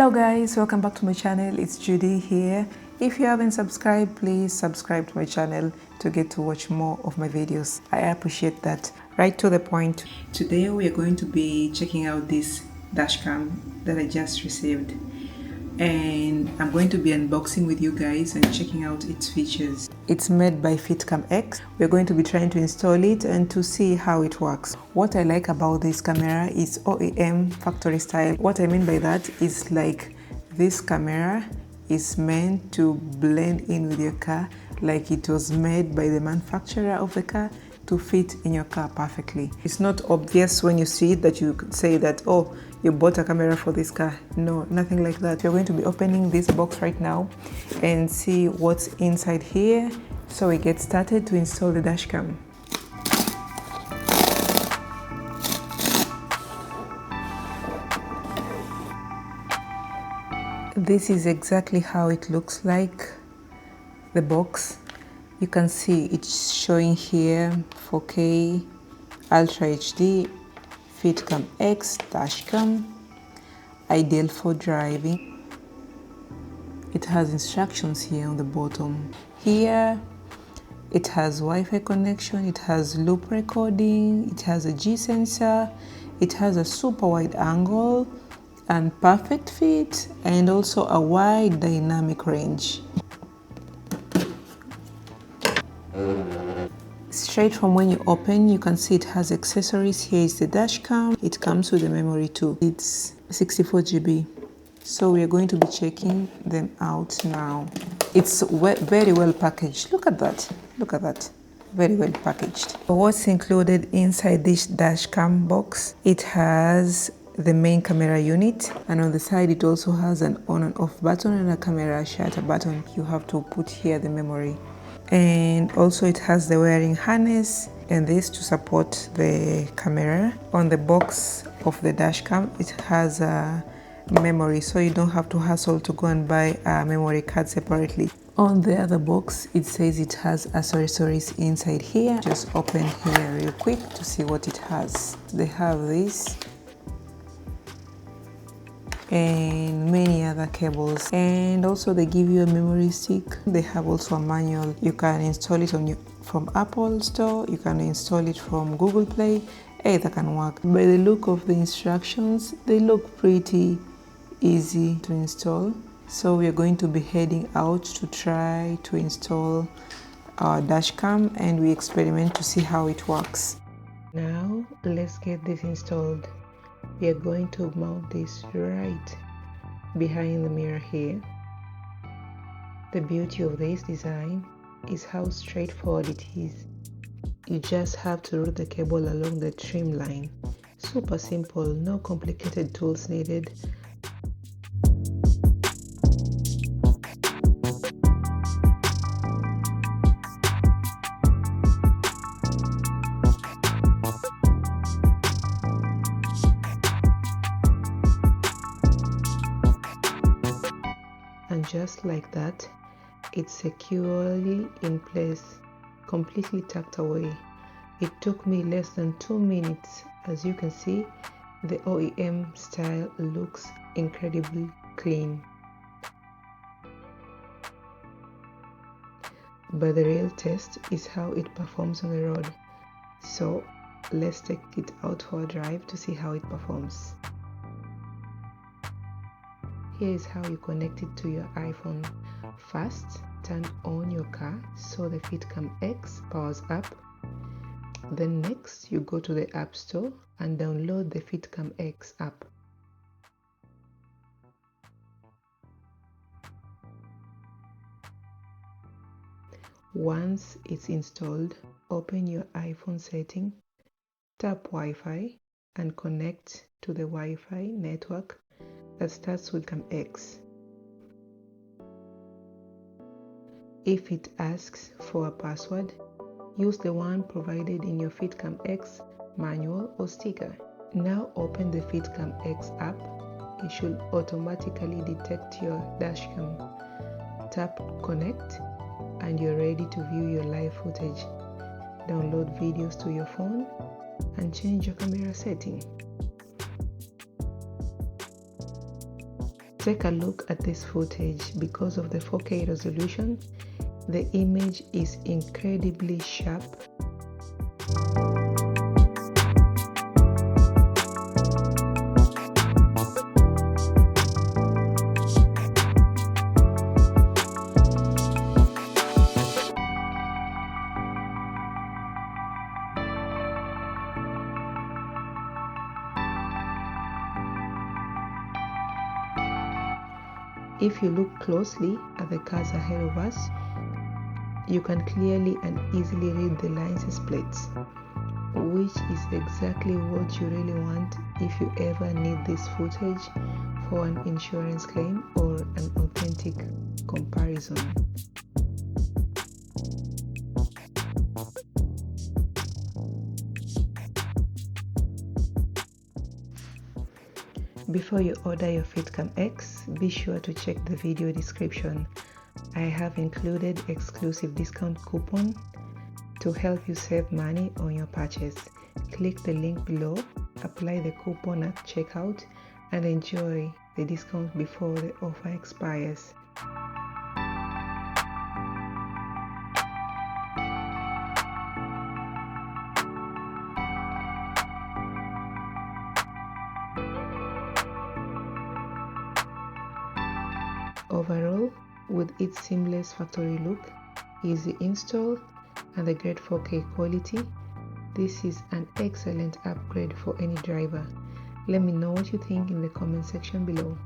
Hello guys, welcome back to my channel. It's Judy here. If you haven't subscribed, please subscribe to my channel to get to watch more of my videos. I appreciate that. Right to the point. Today we are going to be checking out this dashcam that I just received, and I'm going to be unboxing with you guys and checking out its features. It's made by FITCAMX. We're going to be trying to install it and to see how it works. What I like about this camera is OEM factory style. What I mean by that is like this camera is meant to blend in with your car, like it was made by the manufacturer of the car to fit in your car perfectly. It's not obvious when you see it that you could say that, oh, you bought a camera for this car. No, nothing like that. We're going to be opening this box right now and see what's inside here so we get started to install the dashcam. This is exactly how it looks like, the box. You can see it's showing here 4K Ultra HD FITCAMX dashcam, ideal for driving. It has instructions here on the bottom. Here it has Wi-Fi connection, it has loop recording, it has a G sensor, it has a super wide angle and perfect fit, and also a wide dynamic range. Straight from when you open, you can see it has accessories. Here is the dash cam. It comes with the memory too. It's 64 GB. So we are going to be checking them out now. It's very well packaged. Look at that. Look at that. Very well packaged. What's included inside this dash cam box? It has the main camera unit, and on the side it also has an on and off button and a camera shutter button. You have to put here the memory. And also it has the wiring harness and this to support the camera. On the box of the dashcam it has a memory, so you don't have to hassle to go and buy a memory card separately. On the other box it says it has accessories inside here. Just open here real quick to see what it has. They have this and many other cables, and also they give you a memory stick. They have also a manual. You can install it from Apple Store, you can install it from Google Play. Either can work. By the look of the instructions, they look pretty easy to install. So we are going to be heading out to try to install our dashcam, and we experiment to see how it works. Now let's get this installed. We are going to mount this right behind the mirror here. The beauty of this design is how straightforward it is. You just have to route the cable along the trim line. Super simple, no complicated tools needed. And just like that, it's securely in place, completely tucked away. It took me less than 2 minutes. As you can see, the OEM style looks incredibly clean. But the real test is how it performs on the road. So let's take it out for a drive to see how it performs. Here is how you connect it to your iPhone. First, turn on your car so the FITCAMX powers up. Then next, you go to the App Store and download the FITCAMX app. Once it's installed, open your iPhone setting, tap Wi-Fi and connect to the Wi-Fi network that starts with FITCAMX. If it asks for a password, use the one provided in your FITCAMX manual or sticker. Now open the FITCAMX app. It should automatically detect your dashcam. Tap connect and you're ready to view your live footage. Download videos to your phone and change your camera setting. Take a look at this footage. Because of the 4K resolution, the image is incredibly sharp. If you look closely at the cars ahead of us, you can clearly and easily read the license plates, which is exactly what you really want if you ever need this footage for an insurance claim or an authentic comparison. Before you order your FITCAMX, be sure to check the video description. I have included exclusive discount coupon to help you save money on your purchase. Click the link below, apply the coupon at checkout, and enjoy the discount before the offer expires. Overall, with its seamless factory look, easy install, and the great 4K quality, this is an excellent upgrade for any driver. Let me know what you think in the comment section below.